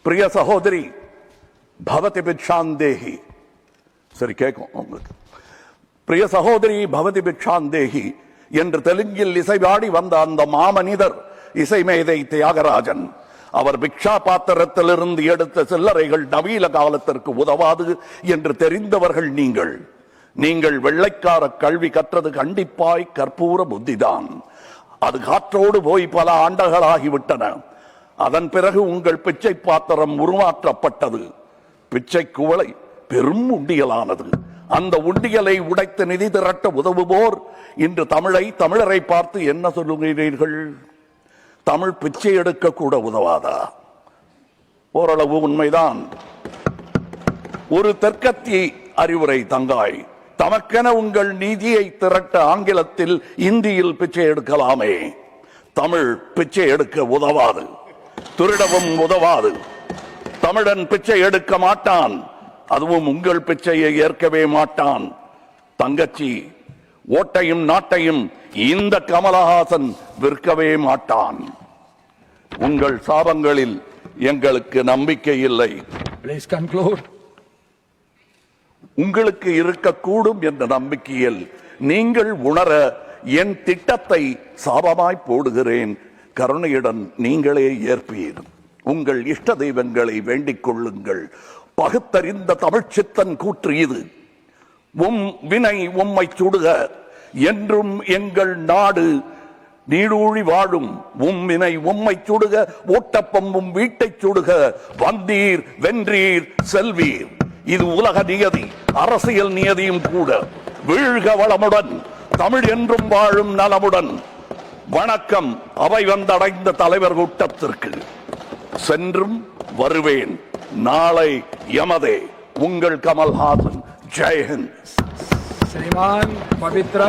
பிரிய சகோதரி பவதி பிக்ஷாந்தேகி, சரி கேட்கும் உங்களுக்கு. பிரிய சகோதரி பவதி பிக்ஷாந்தேகி என்று தெலுங்கில் இசைபாடி வந்த அந்த மாமனிதர் இசைமேதை தியாகராஜன். அவர் பிக்ஷா பாத்திரத்திலிருந்து எடுத்த சில்லறைகள் நவீன காலத்திற்கு உதவாது என்று தெரிந்தவர்கள் நீங்கள். நீங்கள் வெள்ளைக்கார கல்வி கற்றது கண்டிப்பாய் கற்பூர புத்திதான். அது காற்றோடு போய் பல ஆண்டுகளாகிவிட்டன. அதன் பிறகு உங்கள் பிச்சை பாத்திரம் உருமாற்றப்பட்டது. பிச்சை குவளை பெரும் உண்டியலானது. அந்த உண்டியலை உடைத்து நிதி திரட்ட உதவுவோர் இன்று தமிழரை பார்த்து என்ன சொல்லுகிறீர்கள்? தமிழ் பிச்சை எடுக்க கூட உதவாதா? ஓரளவு உண்மைதான். ஒரு தெற்கத்திய அறிவுரை தங்காய், தமக்கென உங்கள் நிதியை திரட்ட ஆங்கிலத்தில் இந்தியில் பிச்சை எடுக்கலாமே. தமிழ் பிச்சை எடுக்க உதவாது, திருடவும் உதவாது. தமிழன் பிச்சை எடுக்க மாட்டான், அதுவும் உங்கள் பிச்சையை ஏற்கவே மாட்டான். தங்கச்சி, ஓட்டையும் நாட்டையும் இந்த கமலஹாசன் விற்கவே மாட்டான். உங்கள் சாபங்களில் எங்களுக்கு நம்பிக்கை இல்லை. Please conclude. உங்களுக்கு இருக்கக்கூடும் என்ற நம்பிக்கையில் நீங்கள் உணர என் திட்டத்தை சாபமாய் போடுகிறேன். கருணையுடன் நீங்களே ஏற்பீர். உங்கள் இஷ்ட தெய்வங்களை வேண்டிக் கொள்ளுங்கள். பகுத்தறிந்த தமிழ்ச்சித்தன் கூற்று இது. வினை உம்மை சுடுக, என்றும் எங்கள் நாடு நீடூழி வாழும். வினை உம்மை சுடுக, ஓட்டப்பம்பும் வீட்டை சுடுக. வந்தீர் வென்றீர் செல்வீர். இது உலக நியதி, அரசியல் நியதியும் கூட. வீழ்க வளமுடன், தமிழ் என்றும் வாழும் நலமுடன். வணக்கம் அவை வந்தடைந்த தலைவர் கூட்டத்திற்கு. சென்றும் வருவேன், நாளை யமதே. உங்கள் கமல்ஹாசன். ஜெய்ஹிந்த். श्रीमान पवित्र